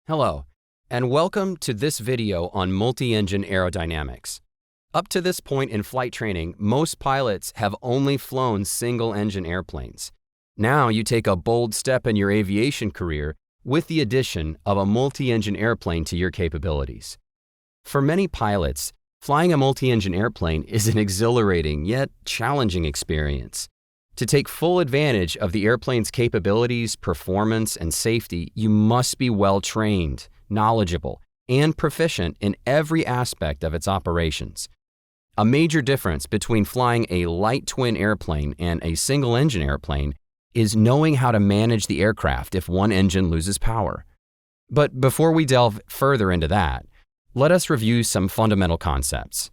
Hello, and welcome to this video on multi-engine aerodynamics. Up to this point in flight training, most pilots have only flown single-engine airplanes. Now you take a bold step in your aviation career with the addition of a multi-engine airplane to your capabilities. For many pilots, flying a multi-engine airplane is an exhilarating yet challenging experience. To take full advantage of the airplane's capabilities, performance, and safety, you must be well-trained, knowledgeable, and proficient in every aspect of its operations. A major difference between flying a light twin airplane and a single-engine airplane is knowing how to manage the aircraft if one engine loses power. But before we delve further into that, let us review some fundamental concepts.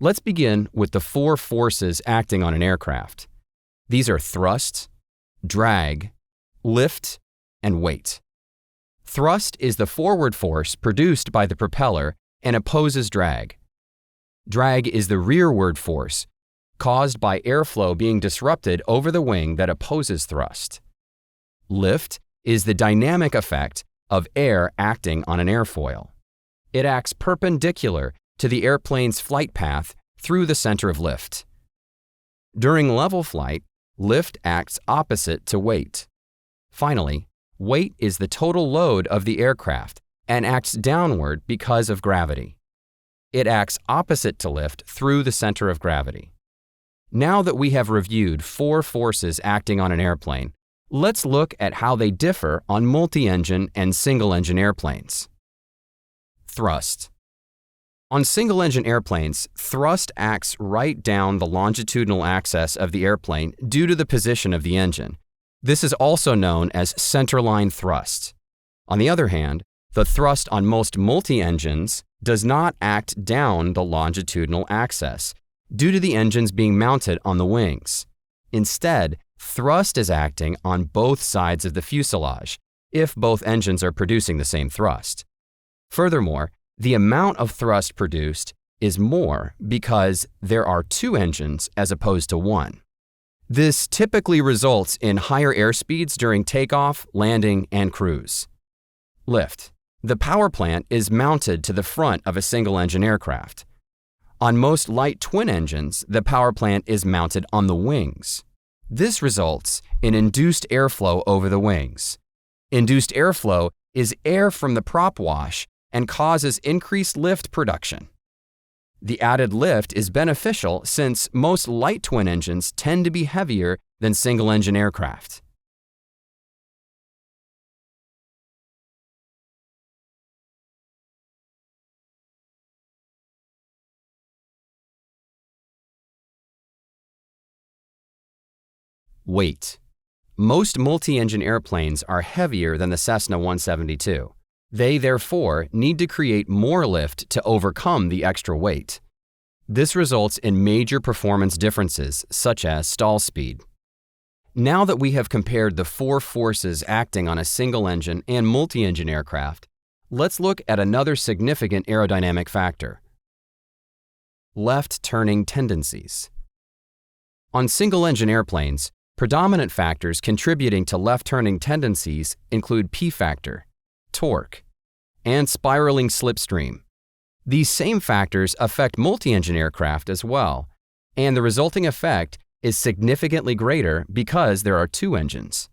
Let's begin with the four forces acting on an aircraft. These are thrust, drag, lift, and weight. Thrust is the forward force produced by the propeller and opposes drag. Drag is the rearward force caused by airflow being disrupted over the wing that opposes thrust. Lift is the dynamic effect of air acting on an airfoil. It acts perpendicular to the airplane's flight path through the center of lift. During level flight, lift acts opposite to weight. Finally, weight is the total load of the aircraft and acts downward because of gravity. It acts opposite to lift through the center of gravity. Now that we have reviewed four forces acting on an airplane, let's look at how they differ on multi-engine and single-engine airplanes. Thrust. On single-engine airplanes, thrust acts right down the longitudinal axis of the airplane due to the position of the engine. This is also known as centerline thrust. On the other hand, the thrust on most multi-engines does not act down the longitudinal axis due to the engines being mounted on the wings. Instead, thrust is acting on both sides of the fuselage if both engines are producing the same thrust. Furthermore, the amount of thrust produced is more because there are two engines as opposed to one. This typically results in higher airspeeds during takeoff, landing, and cruise. Lift. The power plant is mounted to the front of a single-engine aircraft. On most light twin engines, the power plant is mounted on the wings. This results in induced airflow over the wings. Induced airflow is air from the prop wash and causes increased lift production. The added lift is beneficial since most light twin engines tend to be heavier than single-engine aircraft. Weight. Most multi-engine airplanes are heavier than the Cessna 172. They, therefore, need to create more lift to overcome the extra weight. This results in major performance differences, such as stall speed. Now that we have compared the four forces acting on a single-engine and multi-engine aircraft, let's look at another significant aerodynamic factor: left turning tendencies. On single-engine airplanes, predominant factors contributing to left turning tendencies include P-factor, torque, and spiraling slipstream. These same factors affect multi-engine aircraft as well, and the resulting effect is significantly greater because there are two engines.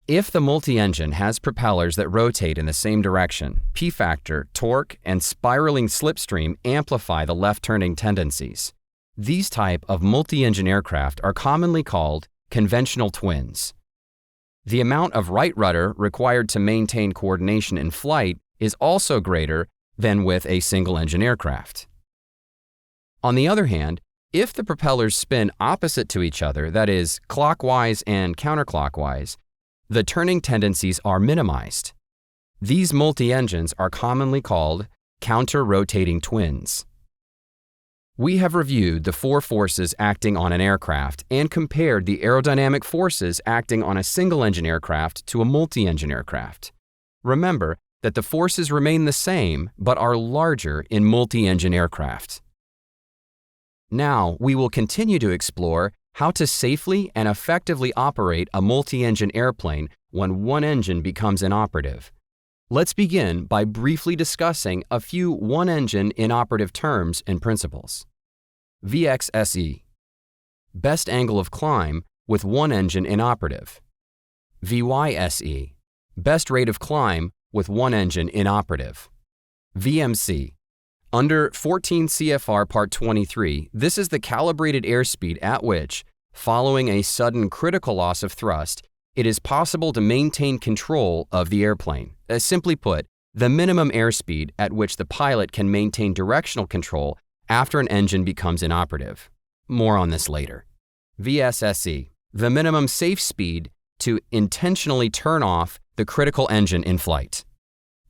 If the multi-engine has propellers that rotate in the same direction, P-factor, torque, and spiraling slipstream amplify the left turning tendencies. These type of multi-engine aircraft are commonly called conventional twins. The amount of right rudder required to maintain coordination in flight is also greater than with a single-engine aircraft. On the other hand, if the propellers spin opposite to each other, that is, clockwise and counterclockwise, the turning tendencies are minimized. These multi-engines are commonly called counter-rotating twins. We have reviewed the four forces acting on an aircraft and compared the aerodynamic forces acting on a single-engine aircraft to a multi-engine aircraft. Remember that the forces remain the same but are larger in multi-engine aircraft. Now, we will continue to explore how to safely and effectively operate a multi-engine airplane when one engine becomes inoperative. Let's begin by briefly discussing a few one-engine inoperative terms and principles. VXSE, best angle of climb with one engine inoperative. VYSE, best rate of climb with one engine inoperative. VMC, under 14 CFR Part 23, this is the calibrated airspeed at which, following a sudden critical loss of thrust, it is possible to maintain control of the airplane. Simply put, the minimum airspeed at which the pilot can maintain directional control after an engine becomes inoperative. More on this later. VSSE, the minimum safe speed to intentionally turn off the critical engine in flight.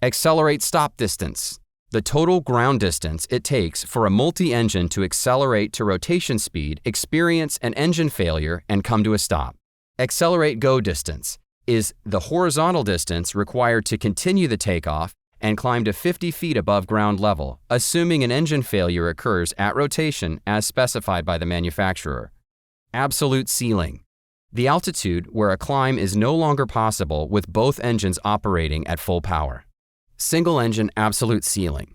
Accelerate stop distance, the total ground distance it takes for a multi-engine to accelerate to rotation speed, experience an engine failure, and come to a stop. Accelerate go distance is the horizontal distance required to continue the takeoff and climb to 50 feet above ground level, assuming an engine failure occurs at rotation as specified by the manufacturer. Absolute ceiling, the altitude where a climb is no longer possible with both engines operating at full power. Single engine absolute ceiling,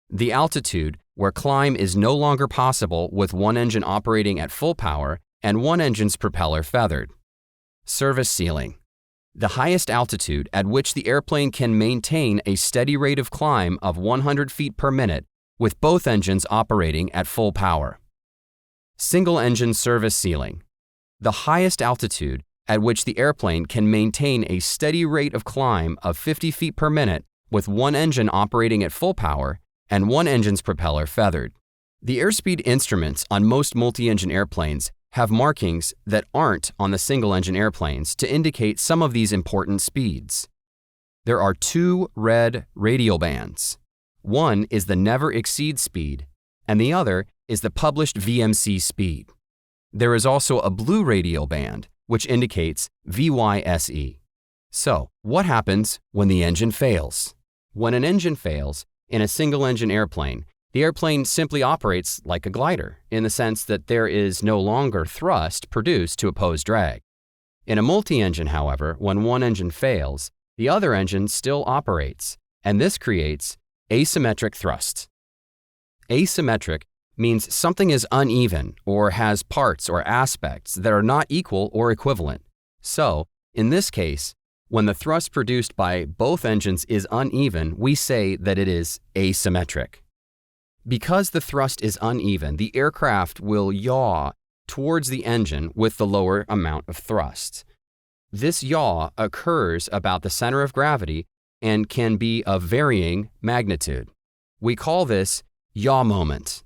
the altitude where climb is no longer possible with one engine operating at full power and one engine's propeller feathered. Service ceiling, the highest altitude at which the airplane can maintain a steady rate of climb of 100 feet per minute with both engines operating at full power. Single engine service ceiling, the highest altitude at which the airplane can maintain a steady rate of climb of 50 feet per minute with one engine operating at full power and one engine's propeller feathered. The airspeed instruments on most multi-engine airplanes have markings that aren't on the single-engine airplanes to indicate some of these important speeds. There are two red radial bands. One is the never exceed speed, and the other is the published VMC speed. There is also a blue radial band, which indicates VYSE. So, what happens when the engine fails? When an engine fails in a single-engine airplane, the airplane simply operates like a glider in the sense that there is no longer thrust produced to oppose drag. In a multi-engine, however, when one engine fails, the other engine still operates, and this creates asymmetric thrust. Asymmetric means something is uneven or has parts or aspects that are not equal or equivalent. So, in this case, when the thrust produced by both engines is uneven, we say that it is asymmetric. Because the thrust is uneven, the aircraft will yaw towards the engine with the lower amount of thrust. This yaw occurs about the center of gravity and can be of varying magnitude. We call this yaw moment.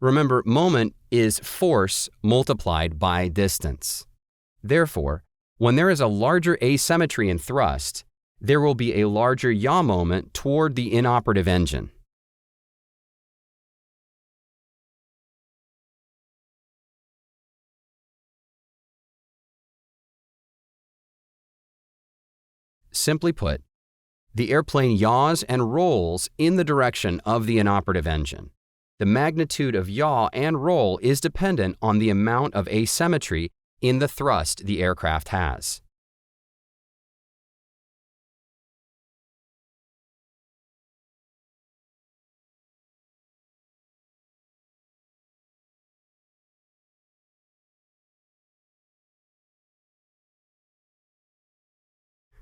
Remember, moment is force multiplied by distance. Therefore, when there is a larger asymmetry in thrust, there will be a larger yaw moment toward the inoperative engine. Simply put, the airplane yaws and rolls in the direction of the inoperative engine. The magnitude of yaw and roll is dependent on the amount of asymmetry in the thrust the aircraft has.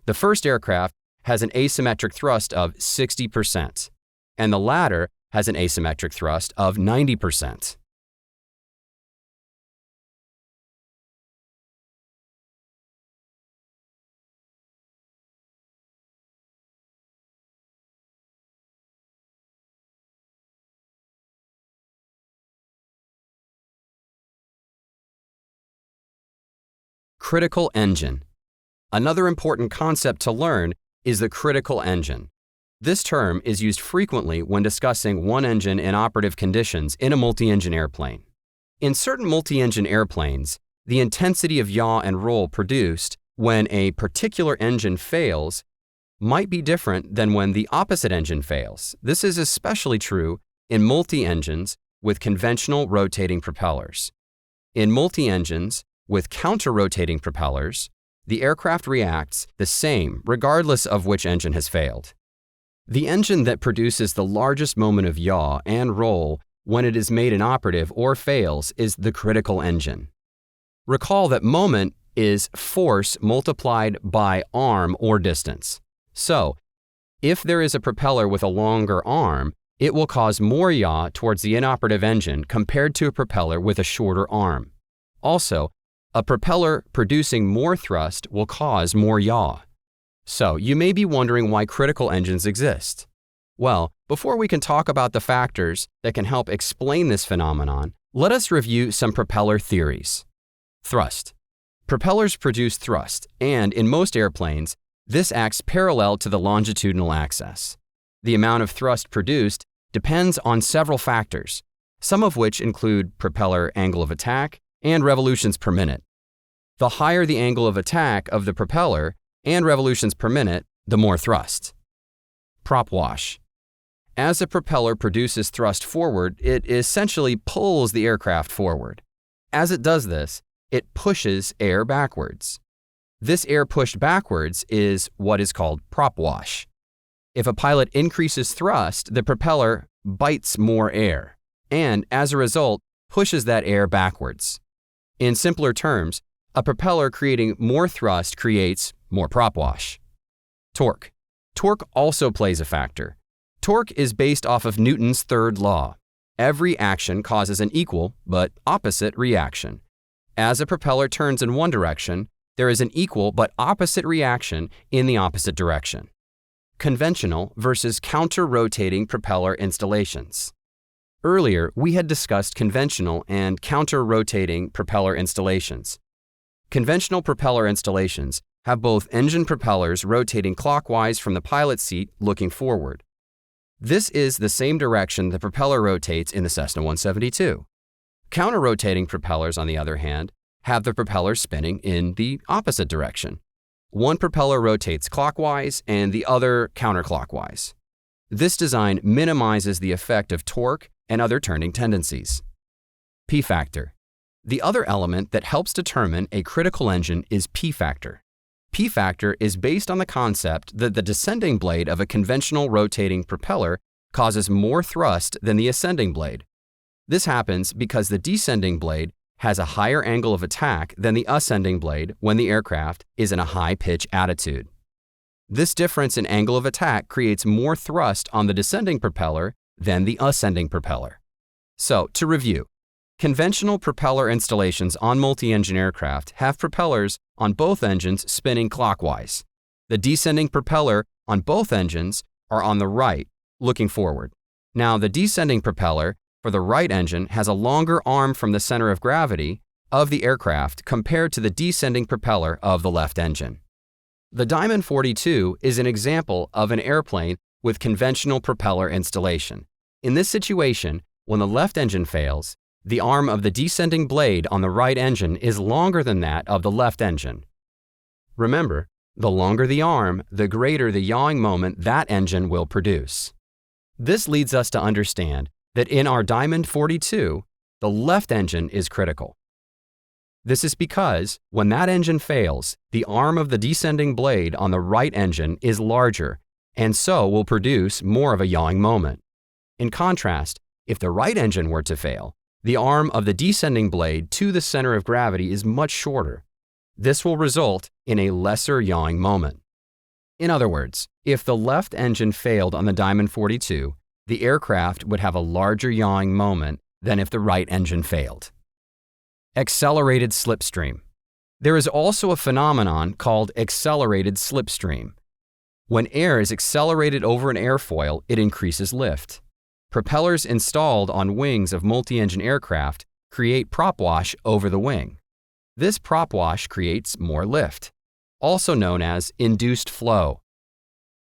The first aircraft has an asymmetric thrust of 60%, and the latter has an asymmetric thrust of 90%. Critical engine. Another important concept to learn is the critical engine. This term is used frequently when discussing one-engine inoperative conditions in a multi-engine airplane. In certain multi-engine airplanes, the intensity of yaw and roll produced when a particular engine fails might be different than when the opposite engine fails. This is especially true in multi-engines with conventional rotating propellers. In multi-engines with counter-rotating propellers, the aircraft reacts the same regardless of which engine has failed. The engine that produces the largest moment of yaw and roll when it is made inoperative or fails is the critical engine. Recall that moment is force multiplied by arm or distance. So, if there is a propeller with a longer arm, it will cause more yaw towards the inoperative engine compared to a propeller with a shorter arm. Also, a propeller producing more thrust will cause more yaw. So, you may be wondering why critical engines exist. Well, before we can talk about the factors that can help explain this phenomenon, let us review some propeller theories. Thrust. Propellers produce thrust, and in most airplanes, this acts parallel to the longitudinal axis. The amount of thrust produced depends on several factors, some of which include propeller angle of attack and revolutions per minute. The higher the angle of attack of the propeller and revolutions per minute, the more thrust. Prop wash. As a propeller produces thrust forward, it essentially pulls the aircraft forward. As it does this, it pushes air backwards. This air pushed backwards is what is called prop wash. If a pilot increases thrust, the propeller bites more air, and as a result, pushes that air backwards. In simpler terms, a propeller creating more thrust creates more prop wash. Torque. Torque also plays a factor. Torque is based off of Newton's third law. Every action causes an equal but opposite reaction. As a propeller turns in one direction, there is an equal but opposite reaction in the opposite direction. Conventional versus counter-rotating propeller installations. Earlier, we had discussed conventional and counter-rotating propeller installations. Conventional propeller installations have both engine propellers rotating clockwise from the pilot's seat looking forward. This is the same direction the propeller rotates in the Cessna 172. Counter-rotating propellers, on the other hand, have the propeller spinning in the opposite direction. One propeller rotates clockwise and the other counterclockwise. This design minimizes the effect of torque and other turning tendencies. P-factor. The other element that helps determine a critical engine is P-factor. P-factor is based on the concept that the descending blade of a conventional rotating propeller causes more thrust than the ascending blade. This happens because the descending blade has a higher angle of attack than the ascending blade when the aircraft is in a high-pitch attitude. This difference in angle of attack creates more thrust on the descending propeller than the ascending propeller. So, to review, conventional propeller installations on multi-engine aircraft have propellers on both engines spinning clockwise. The descending propeller on both engines are on the right, looking forward. Now, the descending propeller for the right engine has a longer arm from the center of gravity of the aircraft compared to the descending propeller of the left engine. The Diamond 42 is an example of an airplane with conventional propeller installation. In this situation, when the left engine fails, the arm of the descending blade on the right engine is longer than that of the left engine. Remember, the longer the arm, the greater the yawing moment that engine will produce. This leads us to understand that in our Diamond 42, the left engine is critical. This is because when that engine fails, the arm of the descending blade on the right engine is larger and so will produce more of a yawing moment. In contrast, if the right engine were to fail, the arm of the descending blade to the center of gravity is much shorter. This will result in a lesser yawing moment. In other words, if the left engine failed on the Diamond 42, the aircraft would have a larger yawing moment than if the right engine failed. Accelerated slipstream. There is also a phenomenon called accelerated slipstream. When air is accelerated over an airfoil, it increases lift. Propellers installed on wings of multi-engine aircraft create prop wash over the wing. This prop wash creates more lift, also known as induced flow.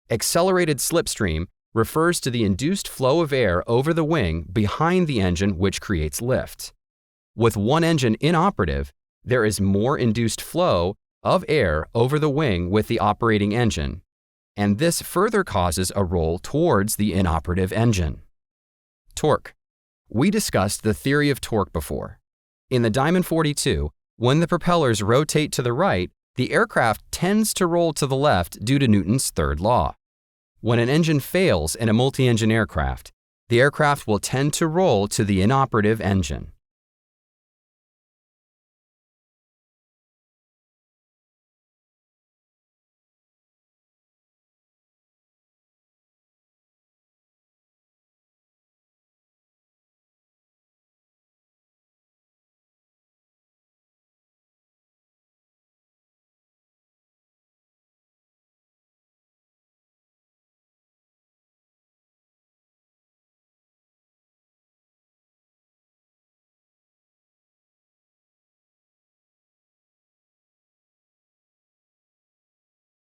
Accelerated slipstream refers to the induced flow of air over the wing behind the engine, which creates lift. With one engine inoperative, there is more induced flow of air over the wing with the operating engine, and this further causes a roll towards the inoperative engine. Torque. We discussed the theory of torque before. In the Diamond 42, when the propellers rotate to the right, the aircraft tends to roll to the left due to Newton's third law. When an engine fails in a multi-engine aircraft, the aircraft will tend to roll to the inoperative engine.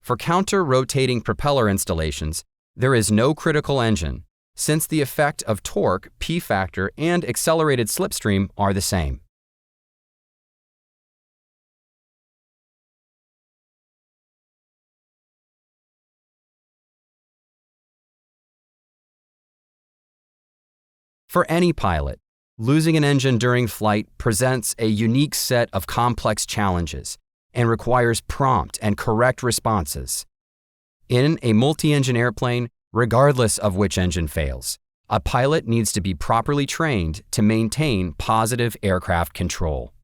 For counter-rotating propeller installations, there is no critical engine, since the effect of torque, P-factor, and accelerated slipstream are the same. For any pilot, losing an engine during flight presents a unique set of complex challenges and requires prompt and correct responses. In a multi-engine airplane, regardless of which engine fails, a pilot needs to be properly trained to maintain positive aircraft control.